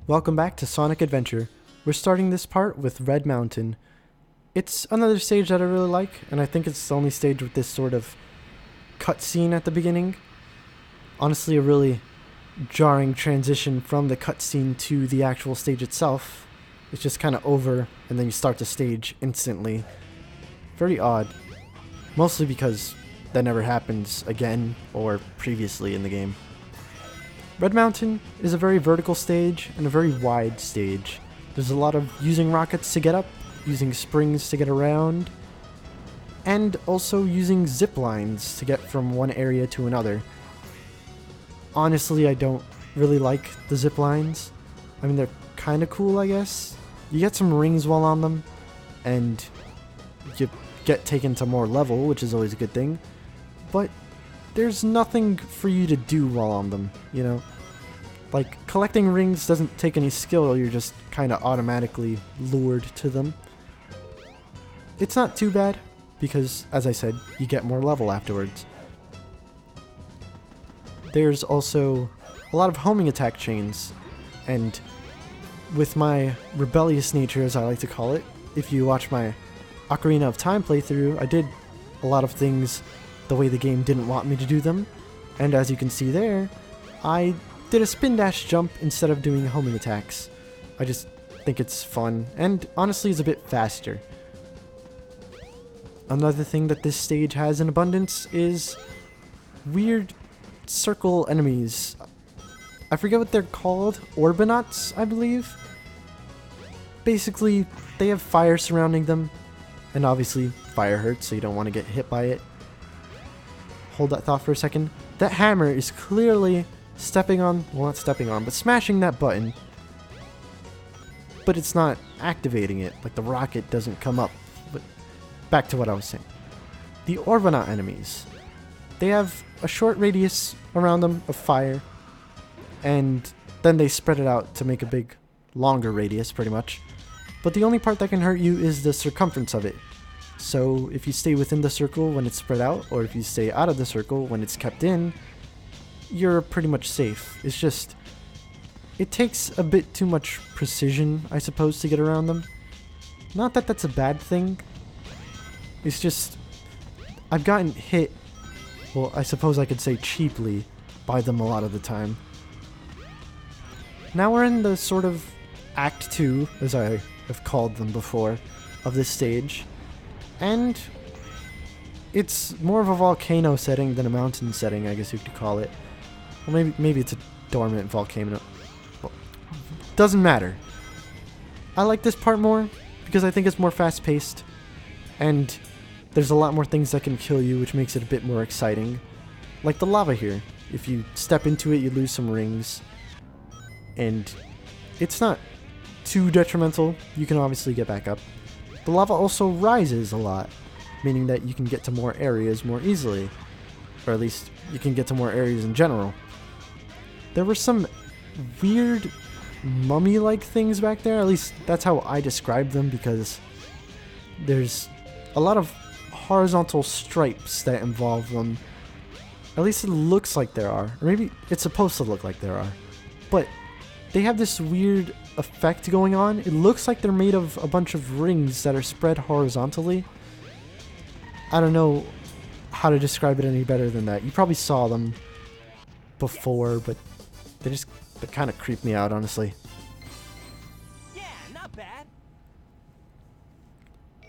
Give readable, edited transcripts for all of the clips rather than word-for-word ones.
Welcome back to Sonic Adventure. We're starting this part with Red Mountain. It's another stage that I really like, and I think it's the only stage with this sort of cutscene at the beginning. Honestly, a really jarring transition from the cutscene to the actual stage itself. It's just kind of over, and then you start the stage instantly. Very odd. Mostly because that never happens again or previously in the game. Red Mountain is a very vertical stage and a very wide stage. There's a lot of using rockets to get up, using springs to get around, and also using zip lines to get from one area to another. Honestly, I don't really like the zip lines. I mean, they're kind of cool, I guess. You get some rings while on them, and you get taken to more level, which is always a good thing. But there's nothing for you to do while on them, you know? Like, collecting rings doesn't take any skill, you're just kind of automatically lured to them. It's not too bad, because, as I said, you get more level afterwards. There's also a lot of homing attack chains, and with my rebellious nature, as I like to call it, if you watch my Ocarina of Time playthrough, I did a lot of things the way the game didn't want me to do them, and as you can see there, I did a spin dash jump instead of doing homing attacks. I just think it's fun, and honestly it's a bit faster. Another thing that this stage has in abundance is weird circle enemies. I forget what they're called, Orbinauts, I believe? Basically, they have fire surrounding them, and obviously fire hurts, so you don't want to get hit by it. Hold that thought for a second. That hammer is clearly stepping on, well, not stepping on, but smashing that button. But it's not activating it, like the rocket doesn't come up. But back to what I was saying. The Orbinaut enemies. They have a short radius around them of fire, and then they spread it out to make a big, longer radius, pretty much. But the only part that can hurt you is the circumference of it. So if you stay within the circle when it's spread out, or if you stay out of the circle when it's kept in, you're pretty much safe. It's just, it takes a bit too much precision, I suppose, to get around them. Not that that's a bad thing. It's just, I've gotten hit, well, I suppose I could say cheaply, by them a lot of the time. Now we're in the sort of Act 2, as I have called them before, of this stage. And it's more of a volcano setting than a mountain setting, I guess you could call it. Well, maybe it's a dormant volcano. Well, doesn't matter. I like this part more because I think it's more fast-paced, and there's a lot more things that can kill you, which makes it a bit more exciting. Like the lava here. If you step into it, you lose some rings, and it's not too detrimental. You can obviously get back up. The lava also rises a lot, meaning that you can get to more areas more easily, or at least you can get to more areas in general. There were some weird mummy-like things back there, at least that's how I describe them, because there's a lot of horizontal stripes that involve them. At least it looks like there are, or maybe it's supposed to look like there are, but they have this weird effect going on. It looks like they're made of a bunch of rings that are spread horizontally. I don't know how to describe it any better than that. You probably saw them before, but they kind of creep me out, honestly. Yeah, not bad.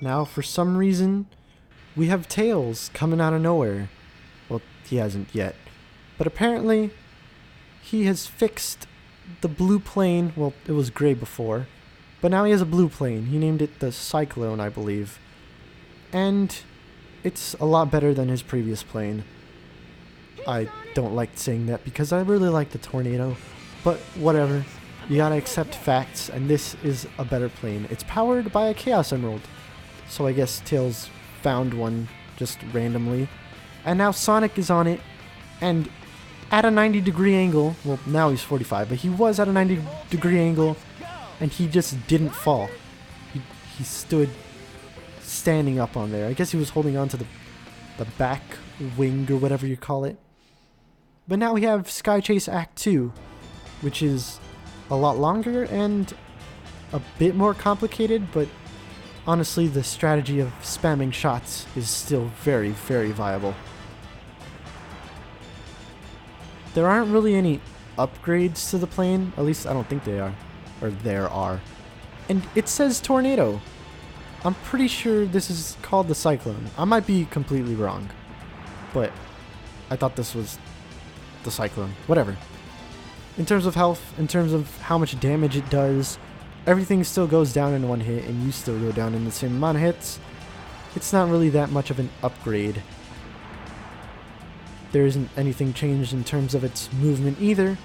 Now, for some reason, we have Tails coming out of nowhere. Well, he hasn't yet. But apparently, he has fixed the blue plane. Well, it was gray before, but now he has a blue plane. He named it the Cyclone, I believe. And it's a lot better than his previous plane. I don't like saying that because I really like the Tornado, but whatever. You gotta accept facts, and this is a better plane. It's powered by a Chaos Emerald, so I guess Tails found one just randomly. And now Sonic is on it, and at a 90-degree angle, well, now he's 45, but he was at a 90-degree angle, and he just didn't fall. He stood standing up on there. I guess he was holding on to the back wing or whatever you call it. But now we have Sky Chase Act 2, which is a lot longer and a bit more complicated, but honestly, the strategy of spamming shots is still very, very viable. There aren't really any upgrades to the plane, at least I don't think they are, or there are. And it says tornado. I'm pretty sure this is called the cyclone. I might be completely wrong, but I thought this was the cyclone. Whatever. In terms of health, in terms of how much damage it does, everything still goes down in one hit and you still go down in the same amount of hits. It's not really that much of an upgrade. There isn't anything changed in terms of its movement either.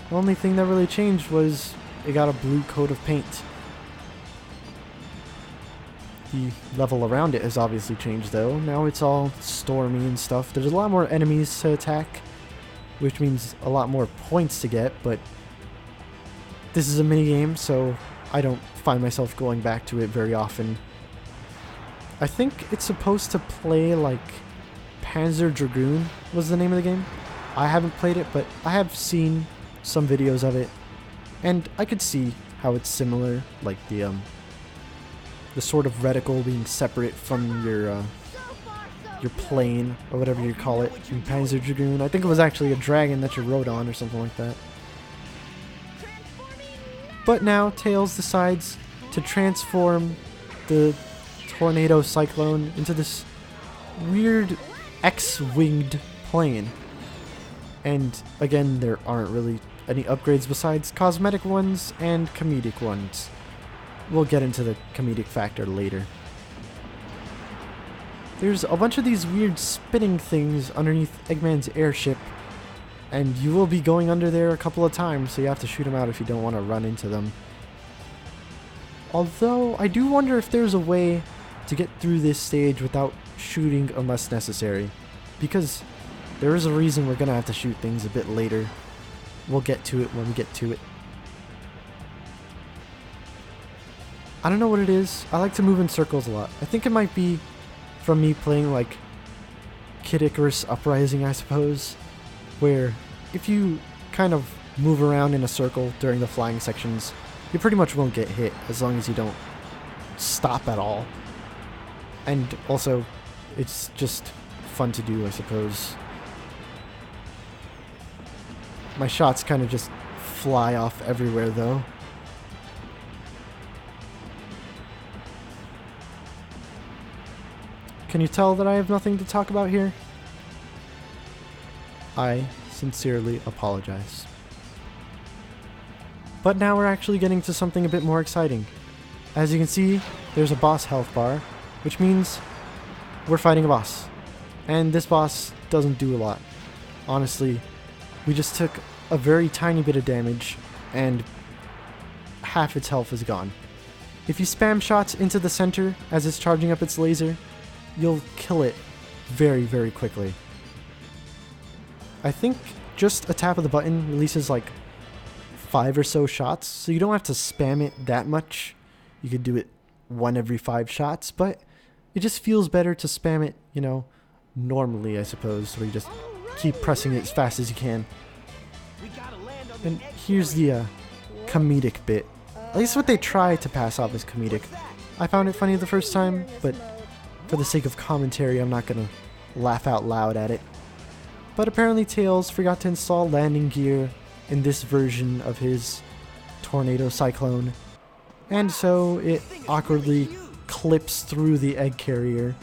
The only thing that really changed was it got a blue coat of paint. The level around it has obviously changed though. Now it's all stormy and stuff. There's a lot more enemies to attack, which means a lot more points to get, but this is a minigame, so I don't find myself going back to it very often. I think it's supposed to play like Panzer Dragoon was the name of the game. I haven't played it, but I have seen some videos of it, and I could see how it's similar, like the sort of reticle being separate from your plane, or whatever you call it, in Panzer Dragoon. I think it was actually a dragon that you rode on or something like that. But now Tails decides to transform the tornado cyclone into this weird X-winged plane. And again, there aren't really any upgrades besides cosmetic ones and comedic ones. We'll get into the comedic factor later. There's a bunch of these weird spinning things underneath Eggman's airship, and you will be going under there a couple of times, so you have to shoot them out if you don't want to run into them. Although, I do wonder if there's a way to get through this stage without shooting unless necessary, because there is a reason we're going to have to shoot things a bit later. We'll get to it when we get to it. I don't know what it is. I like to move in circles a lot. I think it might be from me playing like Kid Icarus Uprising, I suppose, where if you kind of move around in a circle during the flying sections, you pretty much won't get hit as long as you don't stop at all. And also, it's just fun to do, I suppose. My shots kind of just fly off everywhere though. Can you tell that I have nothing to talk about here? I sincerely apologize. But now we're actually getting to something a bit more exciting. As you can see, there's a boss health bar, which means we're fighting a boss. And this boss doesn't do a lot. Honestly, we just took a very tiny bit of damage and half its health is gone. If you spam shots into the center as it's charging up its laser, you'll kill it very, very quickly. I think just a tap of the button releases like 5 or so shots, so you don't have to spam it that much. You could do it 1 every 5 shots, but it just feels better to spam it, you know, normally, I suppose, where you just keep pressing it as fast as you can. And here's the comedic bit. At least what they try to pass off as comedic. I found it funny the first time, but for the sake of commentary, I'm not gonna laugh out loud at it. But apparently Tails forgot to install landing gear in this version of his tornado cyclone, and so it awkwardly clips through the egg carrier.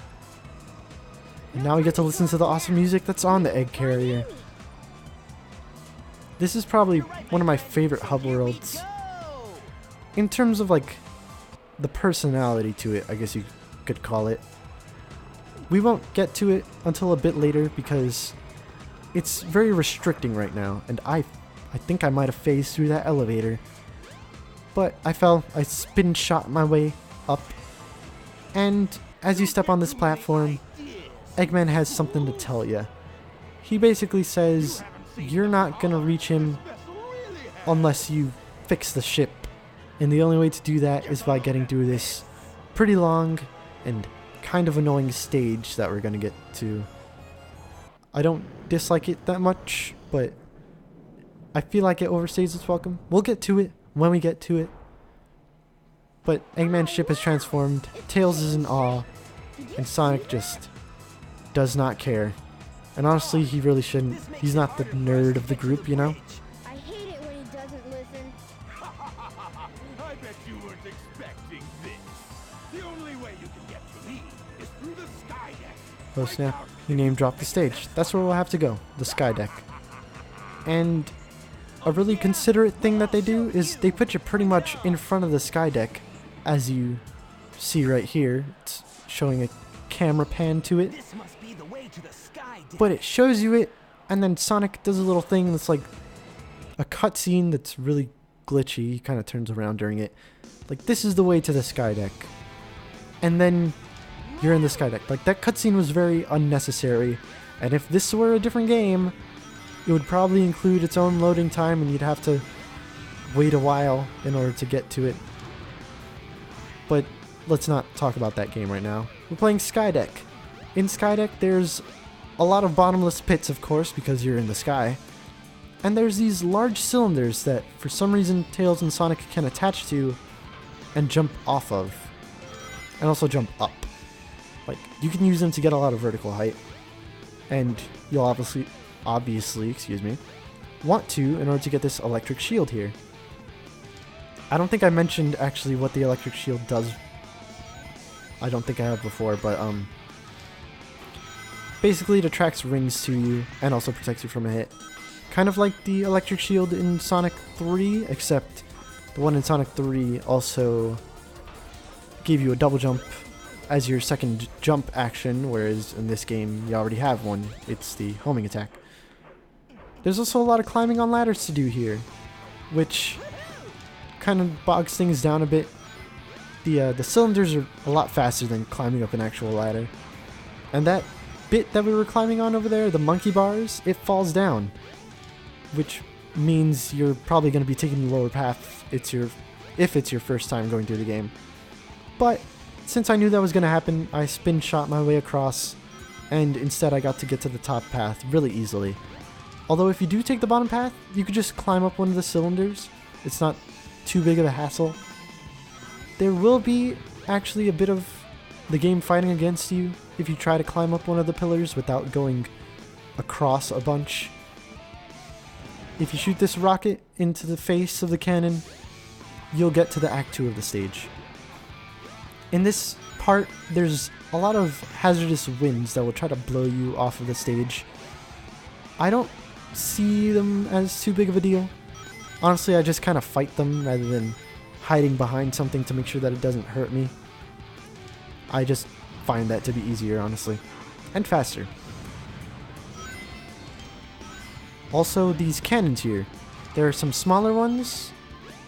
And now we get to listen to the awesome music that's on the egg carrier. This is probably one of my favorite hub worlds. In terms of like the personality to it, I guess you could call it. We won't get to it until a bit later because it's very restricting right now, and I think I might have phased through that elevator. But I fell, I spin shot my way up, and as you step on this platform, Eggman has something to tell you. He basically says, you're not gonna reach him unless you fix the ship, and the only way to do that is by getting through this pretty long and kind of annoying stage that we're gonna get to. I don't dislike it that much, but I feel like it overstays its welcome. We'll get to it. when we get to it. But Eggman's ship is transformed, Tails is in awe, and Sonic just does not care. And honestly, he really shouldn't. He's not the nerd of the group, you know? I hate it when he doesn't listen. I bet you weren't expecting this. The only way you can get to me is through the sky deck. Oh snap, he name dropped the stage. That's where we'll have to go, the sky deck. And a really considerate thing that they do is they put you pretty much in front of the sky deck, as you see right here. It's showing a camera pan to it. This must be the way to the sky deck. But it shows you it, and then Sonic does a little thing that's like a cutscene that's really glitchy. He kind of turns around during it. Like, this is the way to the sky deck. And then you're in the sky deck. Like, that cutscene was very unnecessary. And if this were a different game, it would probably include its own loading time, and you'd have to wait a while in order to get to it. But let's not talk about that game right now. We're playing Skydeck. In Skydeck, there's a lot of bottomless pits, of course, because you're in the sky. And there's these large cylinders that, for some reason, Tails and Sonic can attach to and jump off of. And also jump up. Like, you can use them to get a lot of vertical height. And you'll obviously, excuse me, want to in order to get this electric shield here. I don't think I mentioned actually what the electric shield does. I don't think I have before, but basically it attracts rings to you and also protects you from a hit. Kind of like the electric shield in Sonic 3, except the one in Sonic 3 also gave you a double jump as your second jump action, whereas in this game you already have one. It's the homing attack. There's also a lot of climbing on ladders to do here, which kind of bogs things down a bit. The cylinders are a lot faster than climbing up an actual ladder. And that bit that we were climbing on over there, the monkey bars, it falls down. Which means you're probably going to be taking the lower path if it's your first time going through the game. But since I knew that was going to happen, I spin shot my way across, and instead I got to get to the top path really easily. Although if you do take the bottom path, you could just climb up one of the cylinders. It's not too big of a hassle. There will be actually a bit of the game fighting against you if you try to climb up one of the pillars without going across a bunch. If you shoot this rocket into the face of the cannon, you'll get to the Act 2 of the stage. In this part, there's a lot of hazardous winds that will try to blow you off of the stage. I don't see them as too big of a deal. Honestly, I just kind of fight them rather than hiding behind something to make sure that it doesn't hurt me. I just find that to be easier, honestly. And faster. Also, these cannons here. There are some smaller ones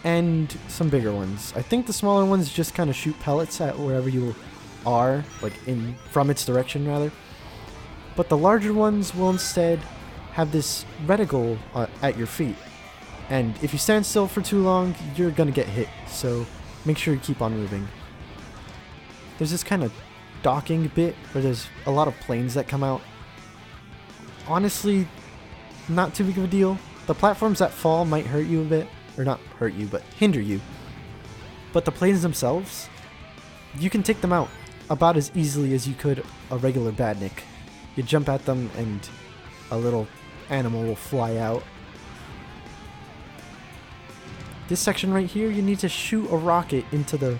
and some bigger ones. I think the smaller ones just kind of shoot pellets at wherever you are, like from its direction rather. But the larger ones will instead have this reticle at your feet. And if you stand still for too long, you're gonna get hit, so make sure you keep on moving. There's this kind of docking bit where there's a lot of planes that come out. Honestly, not too big of a deal. The platforms that fall might hurt you a bit, or not hurt you, but hinder you. But the planes themselves, you can take them out about as easily as you could a regular badnik. You jump at them and a little animal will fly out. This section right here, you need to shoot a rocket into the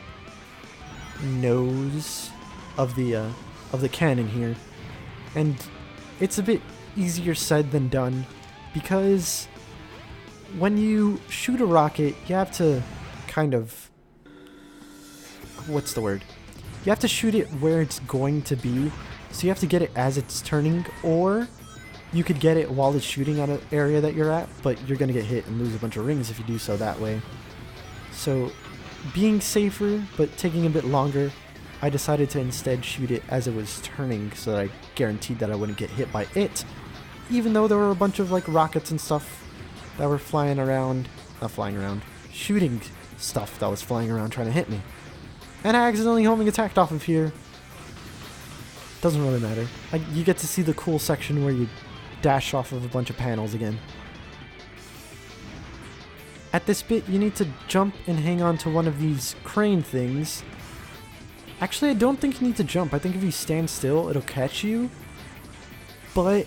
nose of the cannon here. And it's a bit easier said than done, because when you shoot a rocket, you have to kind of, what's the word? You have to shoot it where it's going to be, so you have to get it as it's turning, or you could get it while it's shooting at an area that you're at, but you're going to get hit and lose a bunch of rings if you do so that way. So, being safer, but taking a bit longer, I decided to instead shoot it as it was turning, so that I guaranteed that I wouldn't get hit by it, even though there were a bunch of like rockets and stuff that were shooting stuff that was flying around trying to hit me. And I accidentally homing attacked off of here. Doesn't really matter. You get to see the cool section where you dash off of a bunch of panels again. At this bit, you need to jump and hang on to one of these crane things. Actually, I don't think you need to jump. I think if you stand still, it'll catch you. But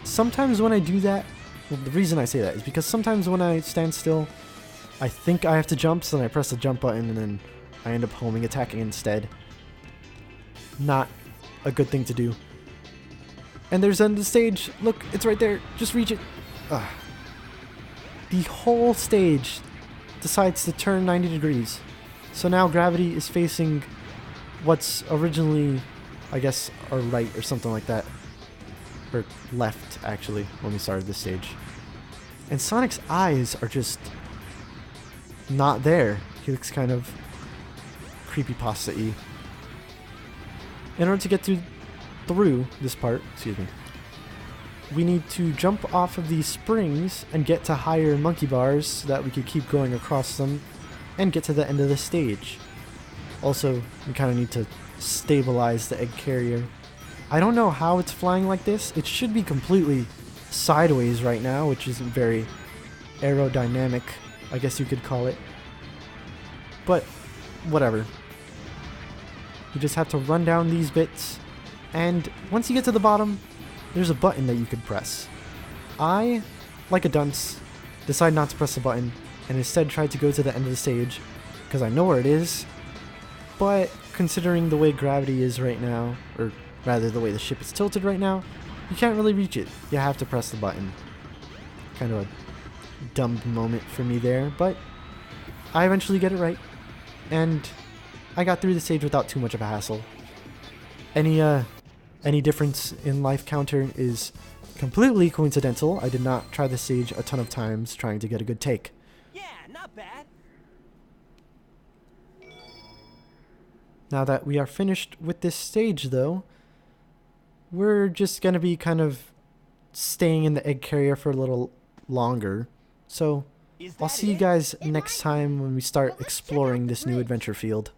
sometimes when I do that, well, the reason I say that is because sometimes when I stand still, I think I have to jump, so then I press the jump button and then I end up homing attacking instead. Not a good thing to do. And there's the end of the stage. Look, it's right there. Just reach it. Ugh. The whole stage decides to turn 90 degrees. So now gravity is facing what's originally, I guess, our right or something like that. Or left, actually, when we started this stage. And Sonic's eyes are just not there. He looks kind of creepypasta-y. In order to get through this part, excuse me, we need to jump off of these springs and get to higher monkey bars so that we could keep going across them and get to the end of the stage. Also, we kind of need to stabilize the egg carrier. I don't know how it's flying like this. It should be completely sideways right now, which isn't very aerodynamic, I guess you could call it. But whatever. You just have to run down these bits, and once you get to the bottom, there's a button that you could press. I, like a dunce, decide not to press the button and instead try to go to the end of the stage because I know where it is, but considering the way gravity is right now, or rather the way the ship is tilted right now, you can't really reach it. You have to press the button. Kind of a dumb moment for me there, but I eventually get it right, and I got through the stage without too much of a hassle. Any difference in life counter is completely coincidental. I did not try the stage a ton of times trying to get a good take. Yeah, not bad. Now that we are finished with this stage, though, we're just going to be kind of staying in the egg carrier for a little longer. So I'll see you guys next time when we start exploring this new adventure field.